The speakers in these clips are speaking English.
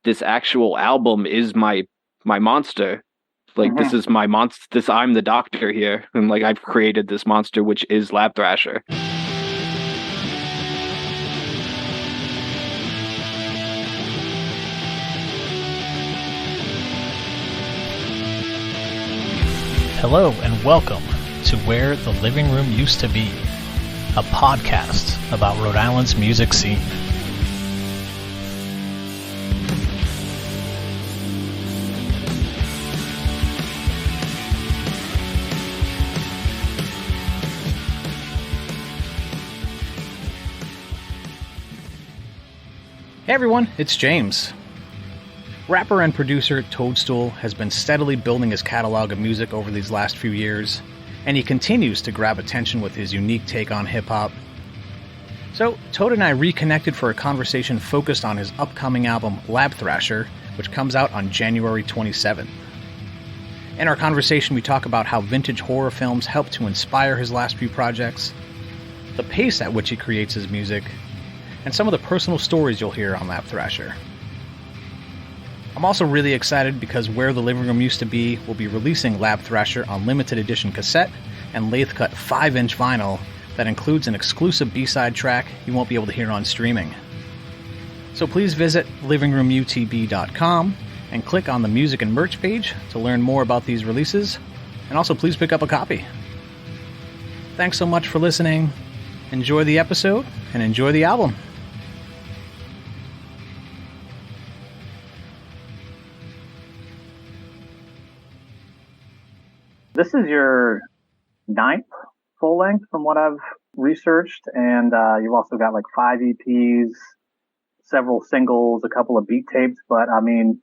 this actual album is my monster. Like, this is my monster. I'm the doctor here, and like I've created this monster, which is Labthrashr. Hello and welcome to Where the Living Room Used to Be, a podcast about Rhode Island's music scene. Hey everyone, it's James. Rapper and producer ToadStool has been steadily building his catalog of music over these last few years, and he continues to grab attention with his unique take on hip-hop. So, Toad and I reconnected for a conversation focused on his upcoming album Labthrashr, which comes out on January 27th. In our conversation, we talk about how vintage horror films helped to inspire his last few projects, the pace at which he creates his music, and some of the personal stories you'll hear on Labthrashr. I'm also really excited because Where the Living Room Used to Be will be releasing Labthrashr on limited edition cassette and lathe cut 5-inch vinyl that includes an exclusive B-side track you won't be able to hear on streaming. So please visit livingroomutb.com and click on the music and merch page to learn more about these releases, and also please pick up a copy. Thanks so much for listening. Enjoy the episode and enjoy the album. This is your 9th full length from what I've researched, and you've also got like 5 EPs, several singles, a couple of beat tapes, but I mean,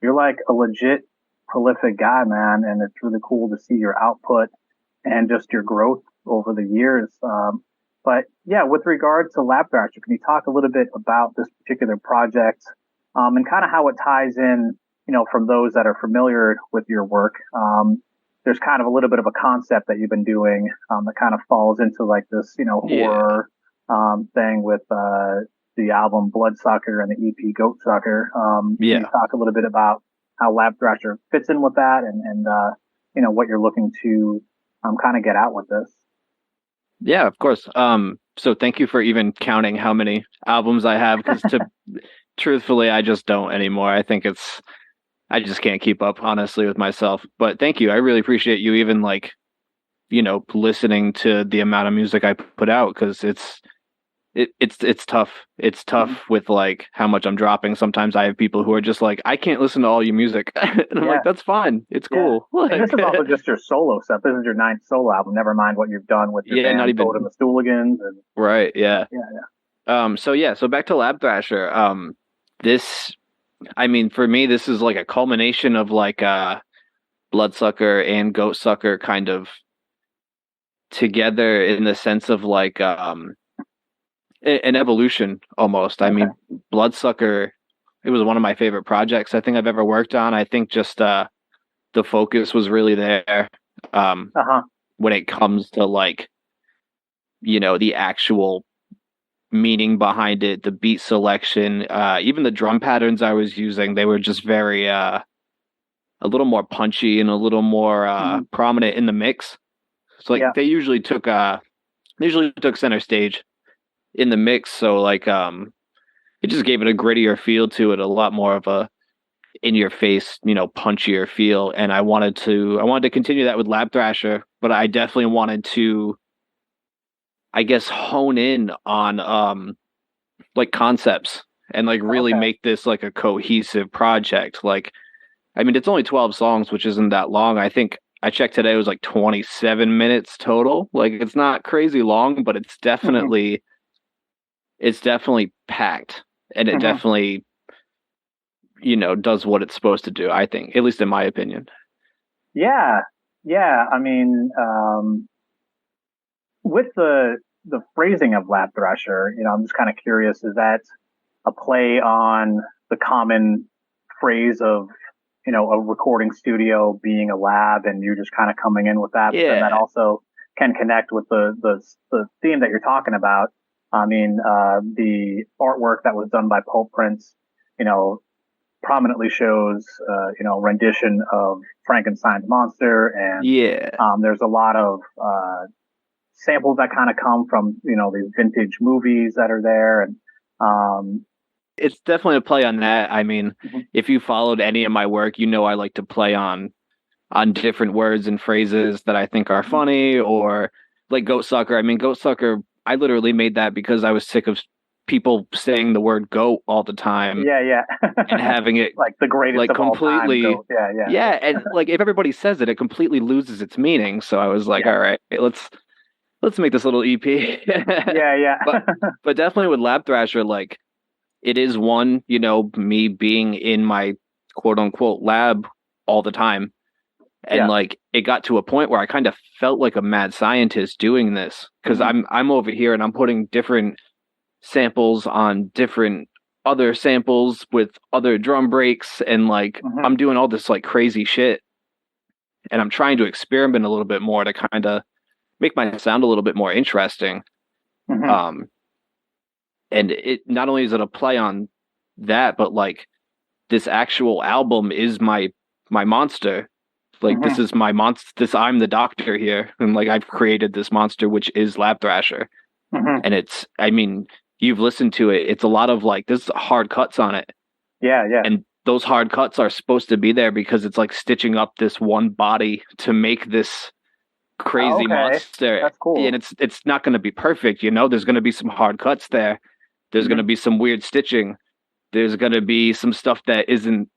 you're like a legit prolific guy, man, and it's really cool to see your output and just your growth over the years. But yeah, with regard to Labthrashr, can you talk a little bit about this particular project and kind of how it ties in, you know, from those that are familiar with your work? There's kind of a little bit of a concept that you've been doing that kind of falls into like this, you know, horror thing with the album Bloodsucker and the EP Goatsucker. Can you talk a little bit about how Labthrashr fits in with that and you know, what you're looking to kind of get out with this? Yeah, of course. So thank you for even counting how many albums I have, because truthfully, I just don't anymore. I just can't keep up, honestly, with myself. But thank you. I really appreciate you even, like, you know, listening to the amount of music I put out, because it's tough. It's tough with like how much I'm dropping. Sometimes I have people who are just like, I can't listen to all your music, and I'm like, that's fine. It's cool. Like, and this is also just your solo stuff. This is your 9th solo album. Never mind what you've done with your band, not even Toad and the Stooligans. And right. Yeah. So back to Labthrashr. This. I mean, for me, this is like a culmination of like Bloodsucker and Goatsucker kind of together, in the sense of like an evolution almost. I mean, Bloodsucker, it was one of my favorite projects I think I've ever worked on. I think just the focus was really there when it comes to like, you know, the actual meaning behind it, the beat selection, even the drum patterns I was using, they were just very a little more punchy and a little more prominent in the mix. So like they usually took center stage in the mix, so like it just gave it a grittier feel to it, a lot more of a in your face, you know, punchier feel. And I wanted to continue that with Labthrashr, but I definitely wanted to, I guess, hone in on like concepts and like really make this like a cohesive project. Like, I mean, it's only 12 songs, which isn't that long. I think I checked today, it was like 27 minutes total. Like, it's not crazy long, but it's definitely packed, and it definitely, you know, does what it's supposed to do, I think, at least in my opinion. Yeah. I mean, with the phrasing of Labthrashr, you know, I'm just kind of curious, is that a play on the common phrase of, you know, a recording studio being a lab, and you're just kind of coming in with that? But then that also can connect with the theme that you're talking about. I mean, the artwork that was done by Pulp Prince, you know, prominently shows, rendition of Frankenstein's monster. And there's a lot of samples that kind of come from, these vintage movies that are there. And it's definitely a play on that. I mean, if you followed any of my work, I like to play on different words and phrases that I think are funny, or like goat sucker. I mean, goat sucker, I literally made that because I was sick of people saying the word goat all the time. Yeah. And having it like the greatest like of completely all time. Yeah. Yeah, and like if everybody says it, it completely loses its meaning. So I was like, all right, let's make this little EP. Yeah. but definitely with Labthrashr, like it is one, me being in my quote unquote lab all the time. And like it got to a point where I kind of felt like a mad scientist doing this, because I'm over here and I'm putting different samples on different other samples with other drum breaks, and like I'm doing all this like crazy shit, and I'm trying to experiment a little bit more to kind of make my sound a little bit more interesting. And it not only is it a play on that, but like this actual album is my monster. Like this is my monster. I'm the doctor here, and like I've created this monster, which is Labthrashr. And it's, I mean, you've listened to it. It's a lot of like, there's hard cuts on it. Yeah. And those hard cuts are supposed to be there because it's like stitching up this one body to make this crazy monster. That's cool. And it's not going to be perfect. There's going to be some hard cuts there. There's going to be some weird stitching. There's going to be some stuff that isn't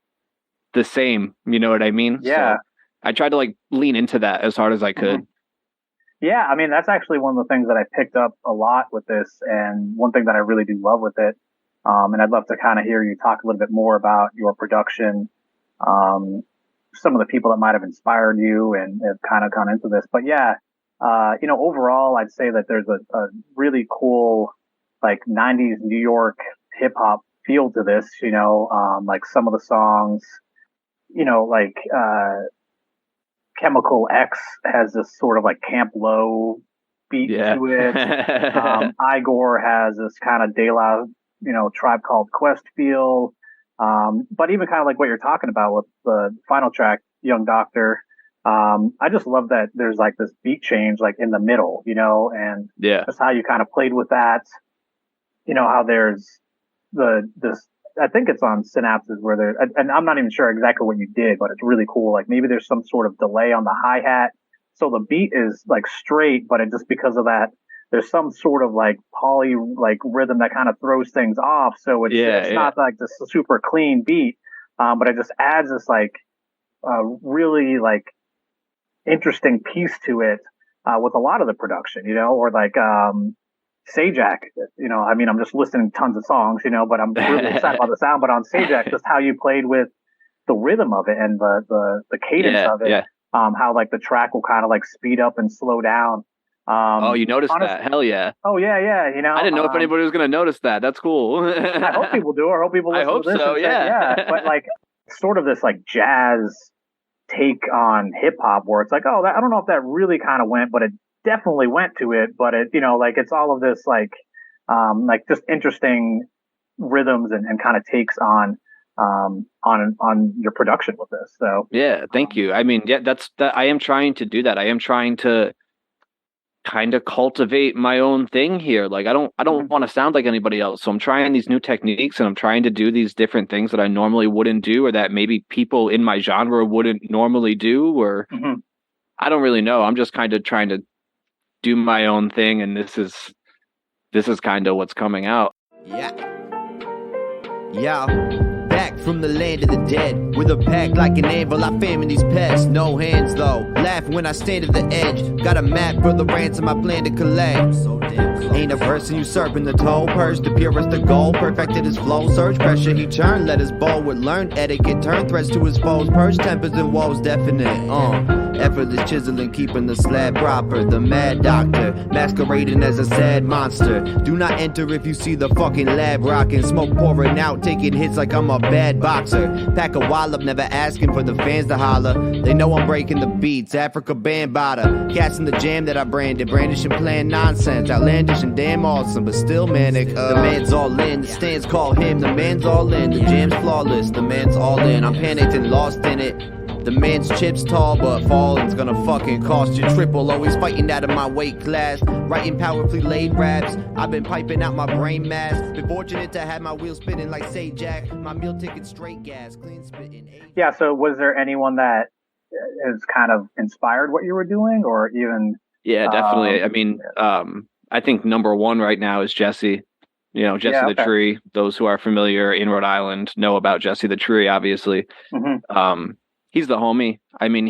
the same. You know what I mean? Yeah. So I tried to like lean into that as hard as I could. Yeah, I mean, that's actually one of the things that I picked up a lot with this, and one thing that I really do love with it. And I'd love to kind of hear you talk a little bit more about your production, some of the people that might have inspired you and have kind of gone into this. But yeah, overall, I'd say that there's a really cool, like 90s New York hip hop feel to this, like some of the songs, like, Chemical X has this sort of like Camp Low beat to it. Igor has this kind of De La, Tribe Called Quest feel. But even kind of like what you're talking about with the final track, Young Doctor, I just love that there's like this beat change like in the middle, and just how you kind of played with that. How there's this. I think it's on Synapses where there, and I'm not even sure exactly what you did, but it's really cool. Like maybe there's some sort of delay on the hi-hat. So the beat is like straight, but it just because of that, there's some sort of like poly like rhythm that kind of throws things off. So it's not like this super clean beat, but it just adds this like really like interesting piece to it with a lot of the production, or like Sajak, I mean, I'm just listening to tons of songs, but I'm really excited about the sound. But on Sajak, just how you played with the rhythm of it and the cadence of it, how like the track will kind of like speed up and slow down. You noticed that? Hell yeah! Oh yeah. I didn't know if anybody was going to notice that. That's cool. I hope people do. I hope people. I hope so. Yeah. But like, sort of this like jazz take on hip hop, where it's like, I don't know if that really kind of went, but it definitely went to it, but it, like it's all of this like just interesting rhythms and kind of takes on your production with this. So yeah, thank you. I mean, that's that. I am trying to do that. I am trying to kind of cultivate my own thing here. Like I don't want to sound like anybody else. So I'm trying these new techniques, and I'm trying to do these different things that I normally wouldn't do, or that maybe people in my genre wouldn't normally do, or I don't really know. I'm just kind of trying to do my own thing, and this is kind of what's coming out. Back from the land of the dead, with a pack like an anvil, I famine these pests. No hands though, laugh when I stand at the edge. Got a map for the ransom I plan to collect. Ain't a person usurping the toll, purse the purest the goal, perfected his flow, surge pressure he churned, let his bow with learned etiquette, turn threats to his foes, purge tempers and woes definite. Effortless chiseling, keeping the slab proper. The mad doctor, masquerading as a sad monster. Do not enter if you see the fucking lab rocking, smoke pouring out, taking hits like I'm a bad mad boxer. Pack a wallop, never asking for the fans to holler. They know I'm breaking the beats, Africa Bambaataa. Casting the jam that I branded, brandish and playing nonsense. Outlandish and damn awesome, but still manic. The man's all in, the stands call him, the man's all in. The jam's flawless, the man's all in. I'm panicked and lost in it. The man's chips tall, but falling's gonna fucking cost you triple. Always fighting out of my weight class, writing powerfully laid raps. I've been piping out my brain mass. Been fortunate to have my wheels spinning like Sajak. My meal ticket straight gas, clean spitting. Yeah, so was there anyone that has kind of inspired what you were doing, or even? Yeah, definitely. I mean, I think number one right now is Jesse. You know, Jesse the Tree. Those who are familiar in Rhode Island know about Jesse the Tree, obviously. He's the homie. I mean,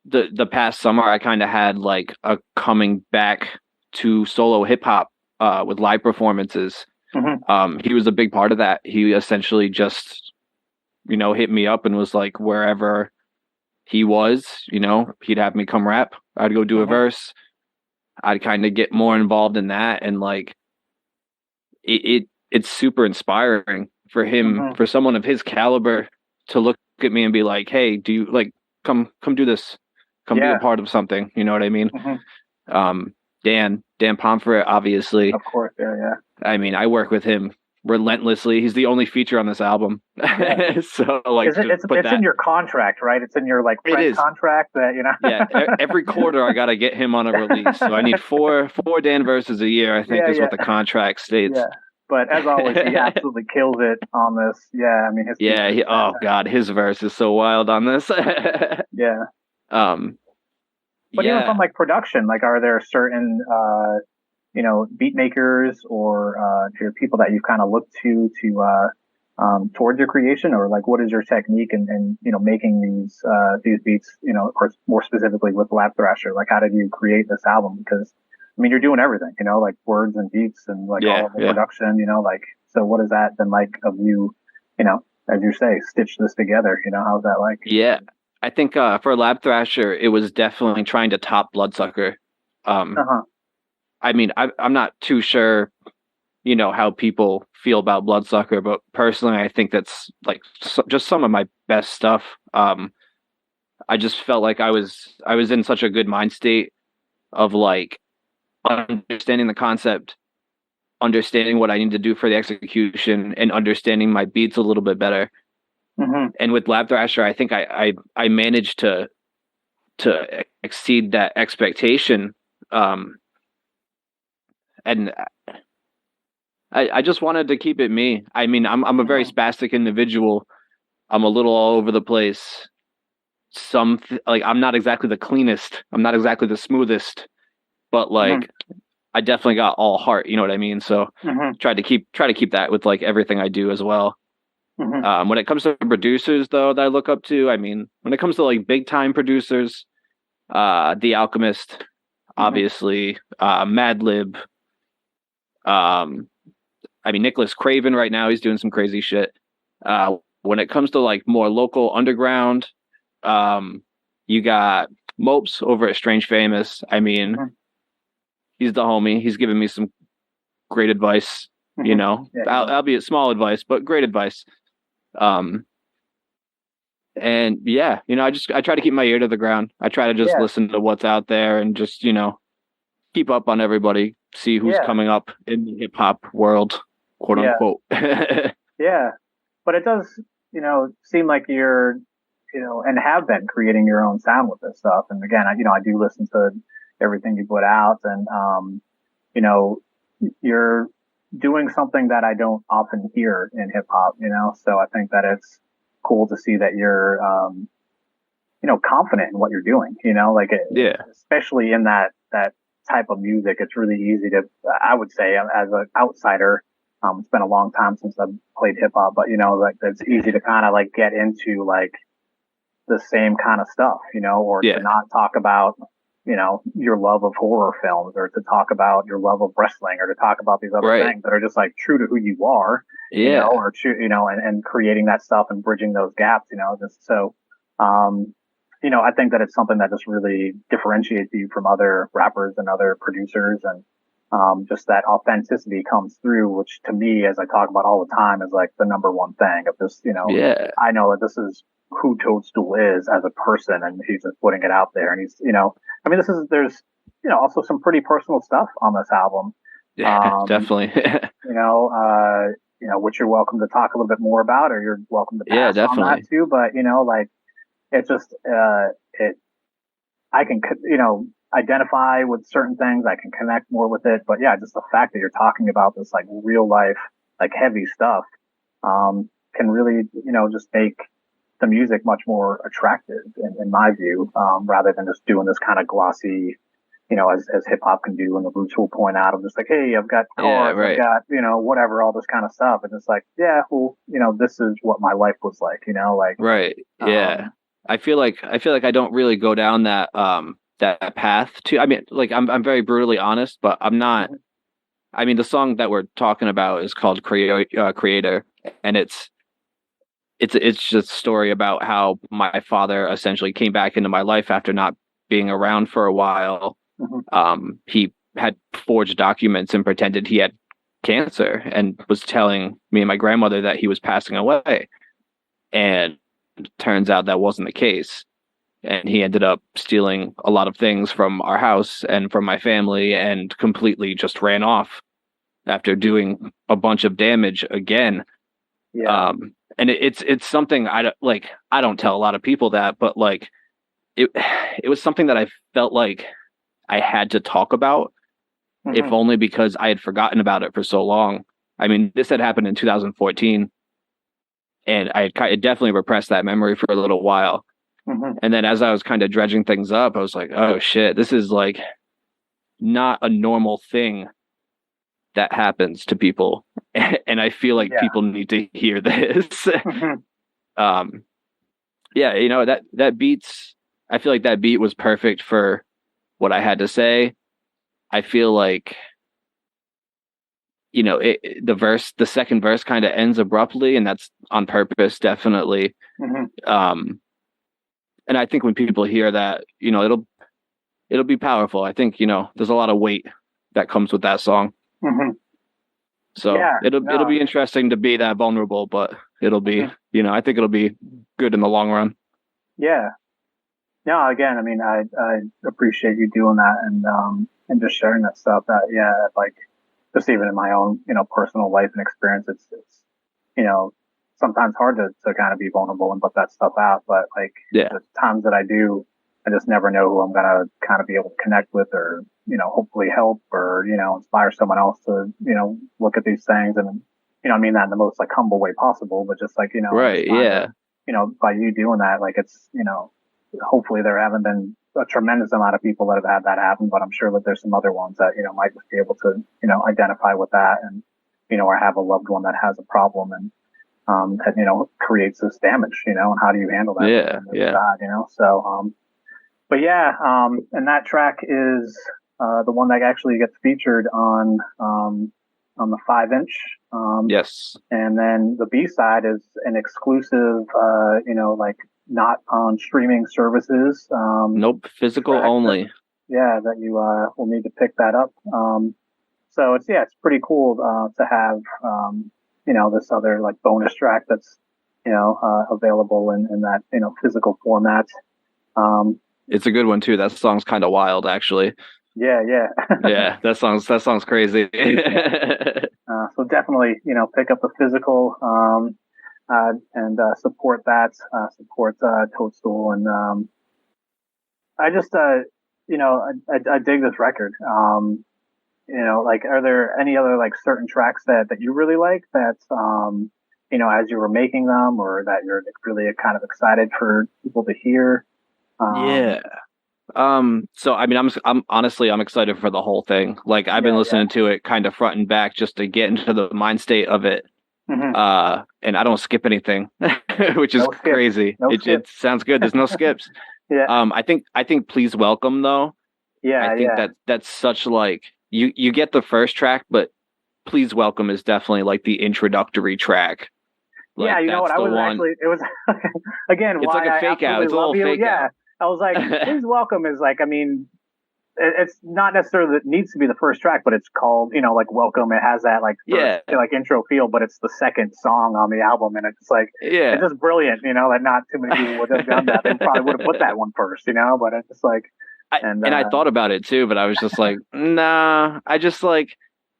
the past summer, I kind of had like a coming back to solo hip hop with live performances. He was a big part of that. He essentially just, you know, hit me up and was like, wherever he was, you know, he'd have me come rap. I'd go do a verse. I'd kind of get more involved in that. And like, it's super inspiring for him, for someone of his caliber to look at me and be like, hey, do you like come do this, come be a part of something, you know what I mean? Dan Pomfret, obviously, of course. I mean, I work with him relentlessly. He's the only feater on this album. So like, it's in your contract, right? It's in your like friend contract that, you know. Every quarter I gotta get him on a release, so I need four Dan verses a year, I think is what the contract states. But as always, he absolutely kills it on this. Yeah, I mean, oh god, his verse is so wild on this. But even from like production, like, are there certain you know, beat makers or people that you've kind of looked to towards your creation, or like what is your technique in you know, making these beats, you know, of course more specifically with Labthrashr, like how did you create this album? Because I mean, you're doing everything, you know, like words and beats and like all of the production, you know, like, so what has that been like of you, you know, as you say, stitch this together, you know, how's that like? Yeah, I think for Labthrashr, it was definitely trying to top Bloodsucker. I mean, I'm not too sure, you know, how people feel about Bloodsucker, but personally, I think that's like just some of my best stuff. I just felt like I was in such a good mind state of like understanding the concept, understanding what I need to do for the execution, and understanding my beats a little bit better. And with Labthrashr, I think I managed to exceed that expectation. And I just wanted to keep it me. I mean, I'm a very spastic individual. I'm a little all over the place. Like, I'm not exactly the cleanest. I'm not exactly the smoothest. But like, I definitely got all heart. You know what I mean? So try to keep that with like everything I do as well. When it comes to producers, though, that I look up to, I mean, when it comes to like big time producers, The Alchemist, obviously, Madlib. I mean, Nicholas Craven right now, he's doing some crazy shit. When it comes to like more local underground, you got Mopes over at Strange Famous. I mean, he's the homie. He's giving me some great advice, you know, albeit small advice, but great advice. And yeah, you know, I try to keep my ear to the ground. I try to just listen to what's out there and just, you know, keep up on everybody, see who's coming up in the hip hop world, quote unquote. But it does, you know, seem like you're, you know, and have been creating your own sound with this stuff. And again, you know, I do listen to everything you put out, and you know, you're doing something that I don't often hear in hip hop, you know. So I think that it's cool to see that you're you know, confident in what you're doing, you know, like especially in that type of music. It's really easy to, I would say, as an outsider, it's been a long time since I've played hip hop, but you know, like it's easy to kind of like get into like the same kind of stuff, you know, or to not talk about, you know, your love of horror films, or to talk about your love of wrestling, or to talk about these other things that are just like true to who you are, you know, or true, you know, and creating that stuff and bridging those gaps, you know, just so, you know, I think that it's something that just really differentiates you from other rappers and other producers. And, just that authenticity comes through, which to me, as I talk about all the time, is like the number one thing of this, Yeah. I know that this is who ToadStool is as a person, and he's just putting it out there. And he's, I mean, there's, also some pretty personal stuff on this album. Yeah, definitely. Which you're welcome to talk a little bit more about, or you're welcome to pass on that too. But, like, it's just, I can, identify with certain things. I can connect more with it. But yeah, just the fact that you're talking about this like real life, like heavy stuff, can really, just make the music much more attractive in my view, rather than just doing this kind of glossy, as hip hop can do, and the Roots will point out of just like, hey, I've got cars, I've got, whatever, all this kind of stuff. And it's like, yeah, well, this is what my life was like, like. Right. Yeah. I feel like I don't really go down that that path too. I mean, like I'm very brutally honest, but I'm not. I mean, the song that we're talking about is called Creatore, and it's just a story about how my father essentially came back into my life after not being around for a while. He had forged documents and pretended he had cancer and was telling me and my grandmother that he was passing away, and turns out that wasn't the case. And he ended up stealing a lot of things from our house and from my family, and completely just ran off after doing a bunch of damage again. Yeah. And it's something I don't tell a lot of people that, but like it was something that I felt like I had to talk about, if only because I had forgotten about it for so long. I mean, this had happened in 2014, and I definitely repressed that memory for a little while. And then as I was kind of dredging things up, I was like, oh shit, this is like not a normal thing that happens to people. And I feel like people need to hear this. Yeah, that beats, I feel like that beat was perfect for what I had to say. I feel like, the second verse kind of ends abruptly, and that's on purpose, definitely. And I think when people hear that, it'll be powerful. I think, there's a lot of weight that comes with that song. So it'll be interesting to be that vulnerable, but it'll be, I think it'll be good in the long run. Yeah. No, again, I mean, I appreciate you doing that and just sharing that stuff. That like, just even in my own, personal life and experience, it's sometimes hard to kind of be vulnerable and put that stuff out. But like, the times that I do, I just never know who I'm going to kind of be able to connect with, or, hopefully help, or, inspire someone else to, look at these things. And, I mean that in the most like humble way possible, but just like, right. Yeah. By you doing that, like it's, hopefully there haven't been a tremendous amount of people that have had that happen, but I'm sure that there's some other ones that, might just be able to, identify with that, and, or have a loved one that has a problem, and, that, creates this damage, and how do you handle that? Yeah. God, so, but yeah, and that track is, the one that actually gets featured on the 5-inch. Yes. And then the B-side is an exclusive, like not on streaming services. Nope, physical only. That you will need to pick that up. So it's pretty cool to have this other like bonus track that's available in that physical format. It's a good one too. That song's kind of wild, actually. Yeah. Yeah, that song's crazy. So definitely, pick up the physical and support that. Support ToadStool, and I just I dig this record. Like, are there any other like certain tracks that you really like that as you were making them, or that you're really kind of excited for people to hear? Yeah. So I mean, I'm honestly excited for the whole thing. Like, I've been listening to it kind of front and back just to get into the mind state of it. And I don't skip anything, which is crazy. It sounds good. There's no skips. I think Please Welcome, though. I think that's such like, you get the first track, but Please Welcome is definitely like the introductory track. Like, you know what? I was actually, it was again, it's like a fake out. It's a little fake out. I was like, Please Welcome is like, I mean, it's not necessarily that it needs to be the first track, but it's called, like Welcome. It has that like first, like intro feel, but it's the second song on the album, and it's like it's just brilliant. That not too many people would have done that. They probably would have put that one first, but it's just like. And I thought about it too, but I was just like, nah. I just like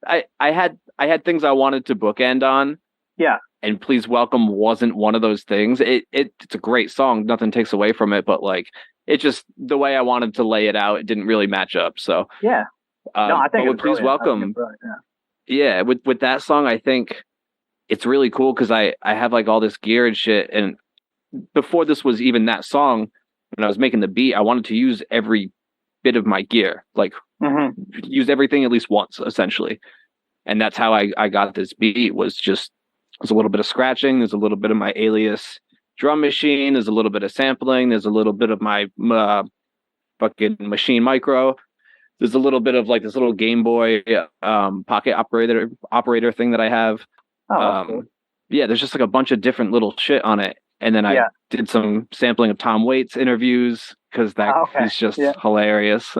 I had things I wanted to bookend on. Yeah. And Please Welcome wasn't one of those things. It's a great song. Nothing takes away from it, but like it just the way I wanted to lay it out, it didn't really match up. So yeah. No, I think with Please Welcome. Yeah, with that song, I think it's really cool because I have like all this gear and shit. And before this was even that song, when I was making the beat, I wanted to use every bit of my gear, like use everything at least once, essentially. And that's how I got this beat. There's a little bit of scratching, there's a little bit of my Alias drum machine, there's a little bit of sampling, there's a little bit of my fucking Machine Micro, there's a little bit of like this little Game Boy pocket operator thing that I have. Cool. Yeah, there's just like a bunch of different little shit on it. And then I did some sampling of Tom Waits interviews because he's just hilarious.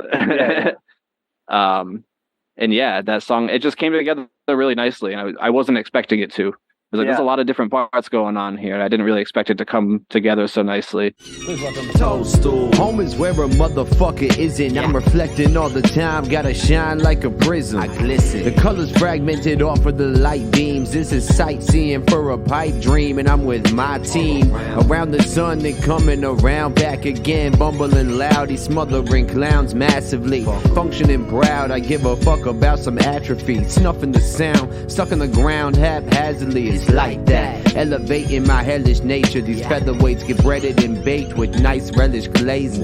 And yeah, that song, it just came together really nicely. And I wasn't expecting it to. There's a lot of different parts going on here. I didn't really expect it to come together so nicely. ToadStool, home is where a motherfucker isn't. I'm reflecting all the time, gotta shine like a prism. I glisten. The colors fragmented off of the light beams. This is sightseeing for a pipe dream, and I'm with my team. Around the sun, then coming around back again. Bumbling loud, he's smothering clowns massively. Functioning proud, I give a fuck about some atrophy. Snuffing the sound, stuck in the ground haphazardly. It's like that, elevating my hellish nature. These featherweights get breaded and baked with nice relish glazes.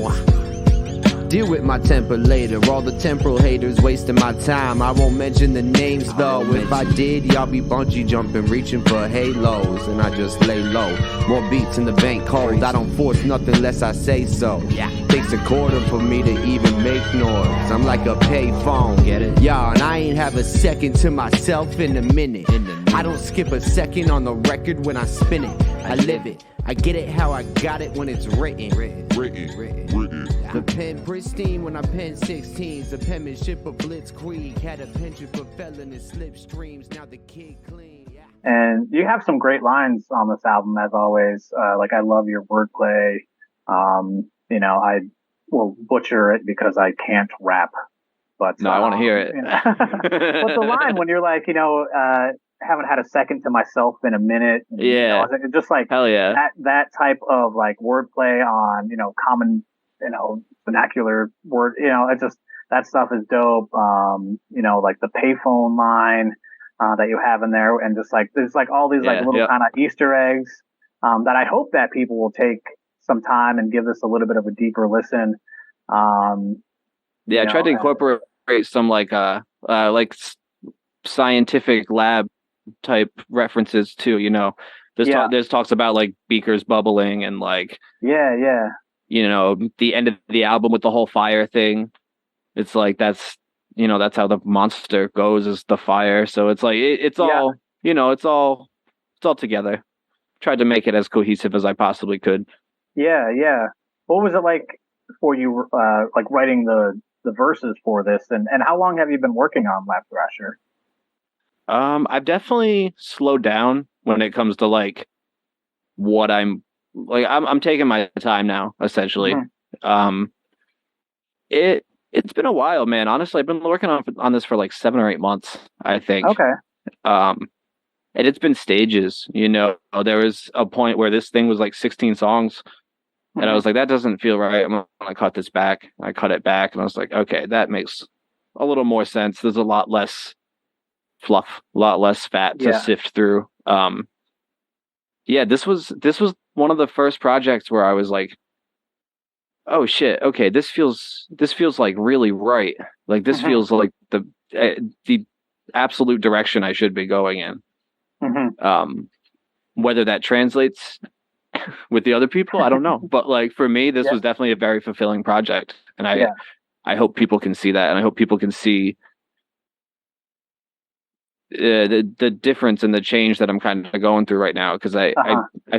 Deal with my temper later. All the temporal haters wasting my time. I won't mention the names though. If I did, y'all be bungee jumping, reaching for halos, and I just lay low. More beats in the bank cold. I don't force nothing unless I say so. Takes a quarter for me to even make noise. I'm like a payphone, get it? Y'all, and I ain't have a second to myself in a minute. I don't skip a second on the record when I spin it. I live it. I get it how I got it when it's written. The pen pristine when I pen 16s. The penmanship of Blitzkrieg had a penchant for felonious slipstreams. Now the kid clean. And you have some great lines on this album, as always. Like, I love your wordplay. I will butcher it because I can't rap. But no, I want to hear it. But the line when you're like, haven't had a second to myself in a minute. And, just like hell yeah, that type of like wordplay on common vernacular word. It's just that stuff is dope. Like the payphone line that you have in there, and just like there's like all these like little kind of Easter eggs that I hope that people will take some time and give this a little bit of a deeper listen. I tried to incorporate some like scientific lab type references too. There's talks about like beakers bubbling and like the end of the album with the whole fire thing. It's like that's how the monster goes, is the fire. So it's like it's all it's all together. Tried to make it as cohesive as I possibly could. What was it like for you like writing the verses for this, and how long have you been working on Labthrashr? I've definitely slowed down when it comes to like what I'm taking my time now, essentially. It's been a while, man. Honestly, I've been working on this for like 7 or 8 months, I think. Okay. And it's been stages, There was a point where this thing was like 16 songs, and I was like, that doesn't feel right. I'm gonna cut this back. I cut it back, and I was like, okay, that makes a little more sense. There's a lot less fluff, a lot less fat to sift through. This was one of the first projects where I was like, oh shit, okay, this feels like really right. Like this feels like the absolute direction I should be going in. Whether that translates with the other people, I don't know. But like for me, this was definitely a very fulfilling project, and I hope people can see that, and I hope people can see the difference and the change that I'm kind of going through right now, because I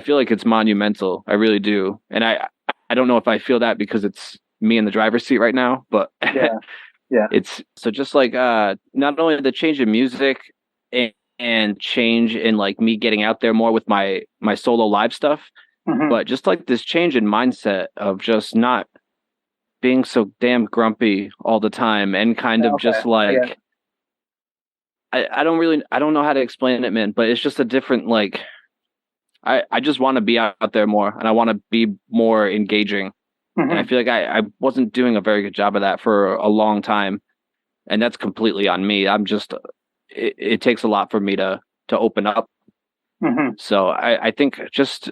feel like it's monumental. I really do, and I don't know if I feel that because it's me in the driver's seat right now, but yeah. It's so just like not only the change in music and change in like me getting out there more with my solo live stuff, but just like this change in mindset of just not being so damn grumpy all the time and kind of just like I don't know how to explain it, man, but it's just a different like I just want to be out there more and I want to be more engaging. And I feel like I wasn't doing a very good job of that for a long time. And that's completely on me. I'm just, it takes a lot for me to open up. So I think just,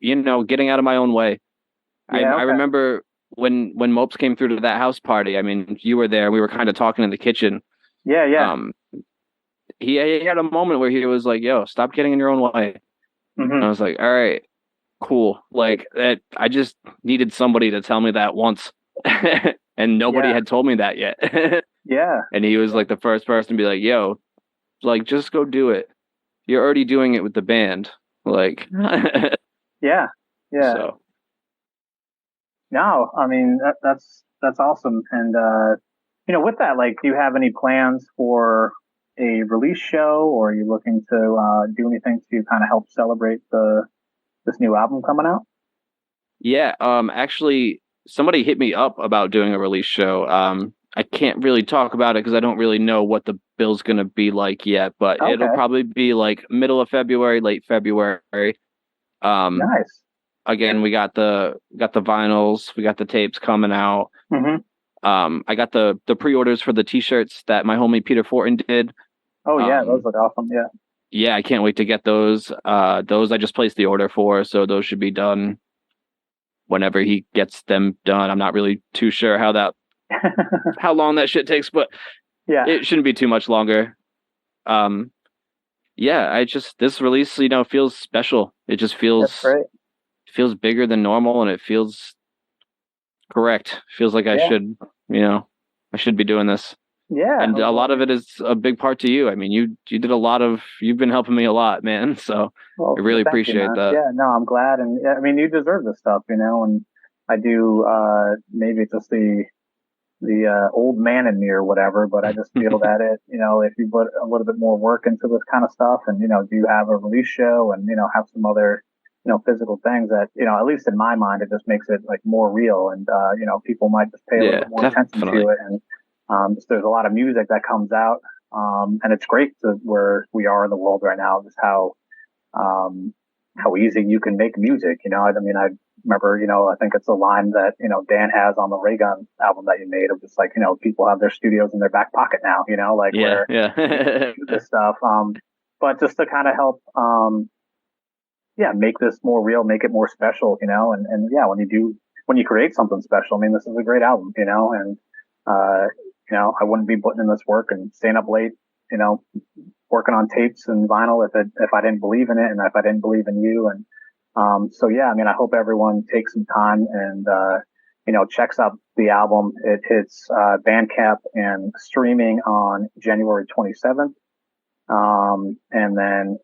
getting out of my own way. I remember when Mopes came through to that house party. I mean, you were there. We were kind of talking in the kitchen. Yeah. He had a moment where he was like, "Yo, stop getting in your own way." And I was like, "All right, cool." Like that. I just needed somebody to tell me that once, and nobody had told me that yet. Yeah. And he was like the first person to be like, "Yo, like just go do it. You're already doing it with the band." Like, yeah. So. No, I mean that's awesome. And with that, like, do you have any plans for a release show, or are you looking to do anything to kind of help celebrate this new album coming out? Yeah, actually, somebody hit me up about doing a release show. I can't really talk about it because I don't really know what the bill's gonna be like yet, but it'll probably be like middle of February, late February. Nice. Again, we got the vinyls, we got the tapes coming out. I got the pre-orders for the t-shirts that my homie Peter Fortin did. Oh yeah, those look awesome. Yeah. Yeah, I can't wait to get those. Those I just placed the order for, so those should be done whenever he gets them done. I'm not really too sure how long that shit takes, but it shouldn't be too much longer. This release, feels special. It just feels bigger than normal, and it feels correct. Feels like I should be doing this. Yeah. And a lot of it is a big part to you. I mean, you did you've been helping me a lot, man. So I really appreciate that. Yeah, no, I'm glad. And I mean, you deserve this stuff, and I do, maybe it's just the old man in me or whatever, but I just feel that if you put a little bit more work into this kind of stuff and, do have a release show and, have some other, physical things that, at least in my mind, it just makes it like more real and, people might just pay a little bit more attention to it. And, there's a lot of music that comes out. And it's great to where we are in the world right now, just how easy you can make music. I mean, I remember, I think it's a line that, Dan has on the Ray Gun album that you made of just like, people have their studios in their back pocket now, where do this stuff. But just to kind of help, make this more real, make it more special, and when you create something special, I mean, this is a great album, and, I wouldn't be putting in this work and staying up late, working on tapes and vinyl if I didn't believe in it and if I didn't believe in you. And, I mean, I hope everyone takes some time and, checks out the album. It hits, Bandcamp and streaming on January 27th. And then,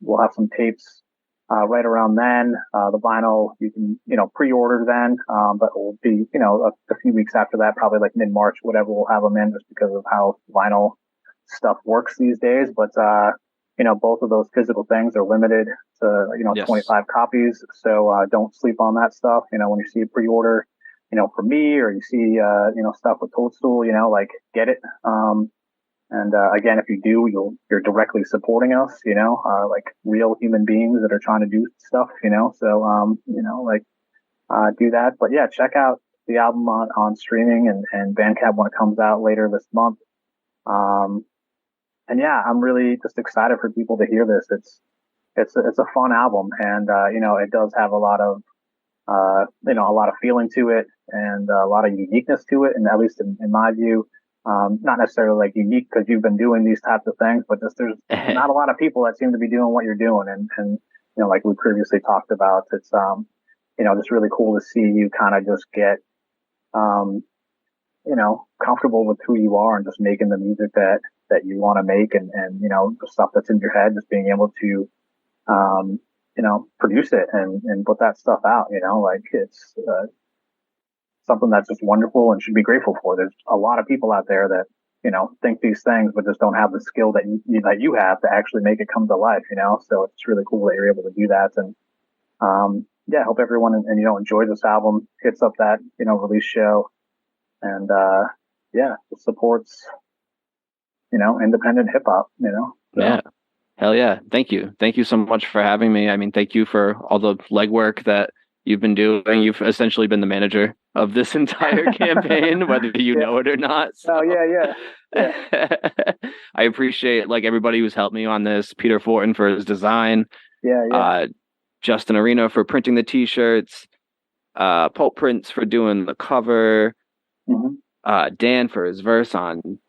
we'll have some tapes, right around then. The vinyl you can, pre-order then, but it will be, a few weeks after that, probably like mid-March, whatever, we'll have them in just because of how vinyl stuff works these days. But, both of those physical things are limited to, 25 copies. So, don't sleep on that stuff. When you see a pre-order, for me, or you see, stuff with ToadStool, get it. And again, if you do, you're directly supporting us, like real human beings that are trying to do stuff, so, do that. But yeah, check out the album on streaming and Bandcamp when it comes out later this month. And yeah, I'm really just excited for people to hear this. It's a fun album, and it does have a lot of feeling to it and a lot of uniqueness to it, and at least in my view. Not necessarily like unique because you've been doing these types of things, but just there's not a lot of people that seem to be doing what you're doing. And like we previously talked about, it's, just really cool to see you kind of just get, comfortable with who you are and just making the music that you want to make and, the stuff that's in your head, just being able to, produce it and put that stuff out, like it's, something that's just wonderful and should be grateful for. There's a lot of people out there that, think these things, but just don't have the skill that you have to actually make it come to life, So it's really cool that you're able to do that. And, hope everyone enjoy this album, hits up that, release show, and, it supports, independent hip hop, So. Yeah. Hell yeah. Thank you. Thank you so much for having me. I mean, thank you for all the legwork that you've been doing. You've essentially been the manager of this entire campaign, whether you know it or not. So. Oh, yeah. I appreciate everybody who's helped me on this. Peter Fortin for his design. Yeah. Justin Arena for printing the t-shirts. Pulp Prints for doing the cover. Mm-hmm. Dan for his verse on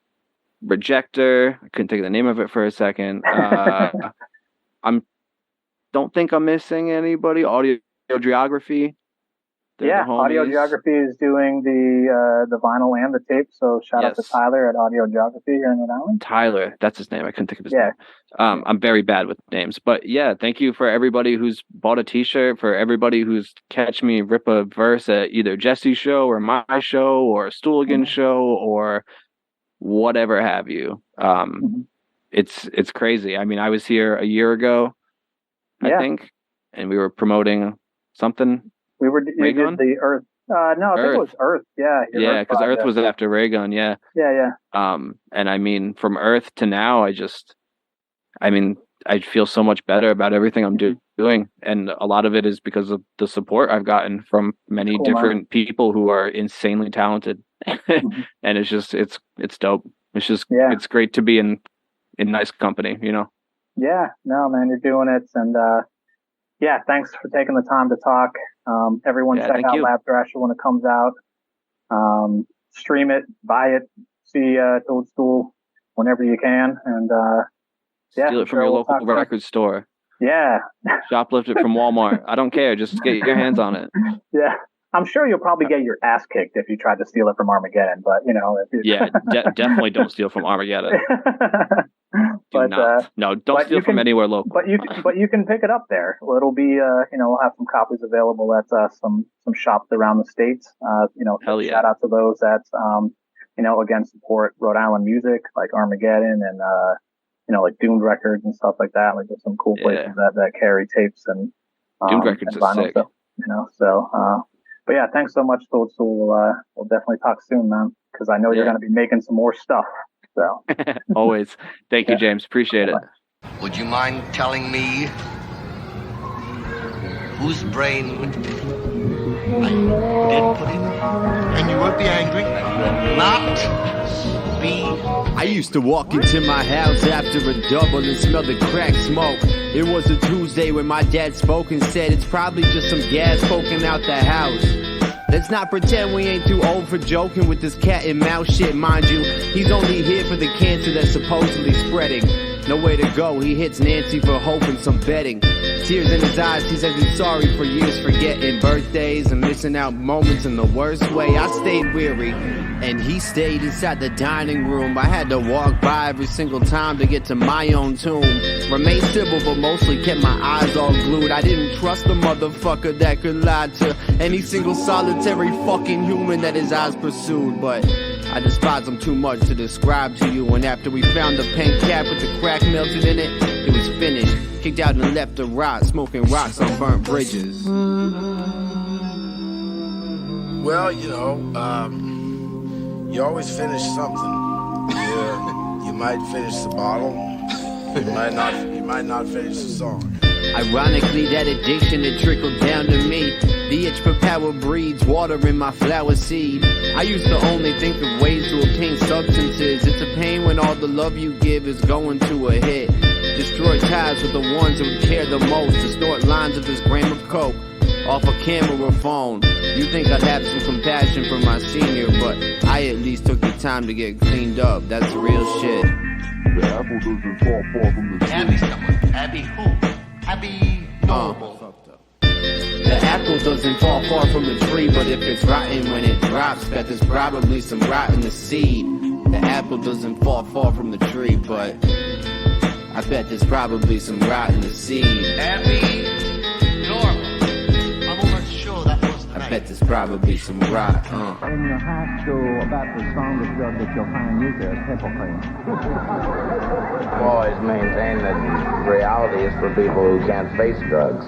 Rejector. I couldn't think of the name of it for a second. Don't think I'm missing anybody. Audio Geography. Audio Geography is doing the vinyl and the tape. So shout out to Tyler at Audio Geography here in Rhode Island. Tyler, that's his name. I couldn't think of his name. I'm very bad with names, but thank you for everybody who's bought a t-shirt, for everybody who's catch me rip a verse at either Jesse's show or my show or Stooligan show or whatever have you. It's crazy. I mean, I was here a year ago, I think, and we were promoting something. You did the Earth. No, I think it was Earth. Yeah. Yeah, because Earth was after Raygun. Yeah. Yeah. And I mean, from Earth to now, I feel so much better about everything I'm doing, and a lot of it is because of the support I've gotten from many different people who are insanely talented. And it's dope. It's just it's great to be in nice company, Yeah, no, man, you're doing it, and thanks for taking the time to talk. Everyone check out Labthrashr when it comes out. Stream it, buy it, see ToadStool whenever you can, and steal it from your local record store. Yeah. Shoplift it from Walmart. I don't care. Just get your hands on it. Yeah. I'm sure you'll probably get your ass kicked if you tried to steal it from Armageddon, but definitely don't steal from Armageddon. Don't steal from anywhere local. But you can pick it up there. It'll be we'll have some copies available at some shops around the states. Shout out to those that again support Rhode Island music like Armageddon and like Doomed Records and stuff like that. Like there's some cool places that carry tapes and Doomed Records is sick. Stuff, But thanks so much, ToadStool. We'll definitely talk soon, man, because I know you're going to be making some more stuff. So always. Thank you, James. Appreciate it. Would you mind telling me whose brain I did put in? And you won't be angry? Not be. I used to walk into my house after a double and smell the crack smoke. It was a Tuesday when my dad spoke and said it's probably just some gas poking out the house. Let's not pretend we ain't too old for joking with this cat and mouse shit, mind you. He's only here for the cancer that's supposedly spreading. Nowhere to go, he hits Nancy for hope and some betting. Tears in his eyes, he says he's sorry for years forgetting birthdays and missing out moments in the worst way. I stayed weary, and he stayed inside the dining room. I had to walk by every single time to get to my own tomb. Remained civil, but mostly kept my eyes all glued. I didn't trust the motherfucker that could lie to any single solitary fucking human that his eyes pursued. But I despise him too much to describe to you. And after we found the pink cap with the crack melted in it, it was finished. Kicked out and left to rot, smoking rocks on burnt bridges. Well, you always finish something. You might finish the bottle. You might not finish the song. Ironically, that addiction had trickled down to me. The itch for power breeds water in my flower seed. I used to only think of ways to obtain substances. It's a pain when all the love you give is going to a hit. Destroy ties with the ones that would care the most. Distort lines of this gram of coke off a camera or phone. You think I'd have some compassion for my senior, but I at least took the time to get cleaned up. That's real shit. The apple doesn't fall far from the tree. Abby someone. Abby who? Abby Normal. The apple doesn't fall far from the tree, but if it's rotten when it drops, bet there's probably some rot in the seed. The apple doesn't fall far from the tree, but I bet there's probably some rot in the seed. Abby Normal. I'm almost sure that was the name. bet there's probably some rock, In your high school, about the strongest drug that you'll find used there is heparin. I've always maintained that reality is for people who can't face drugs.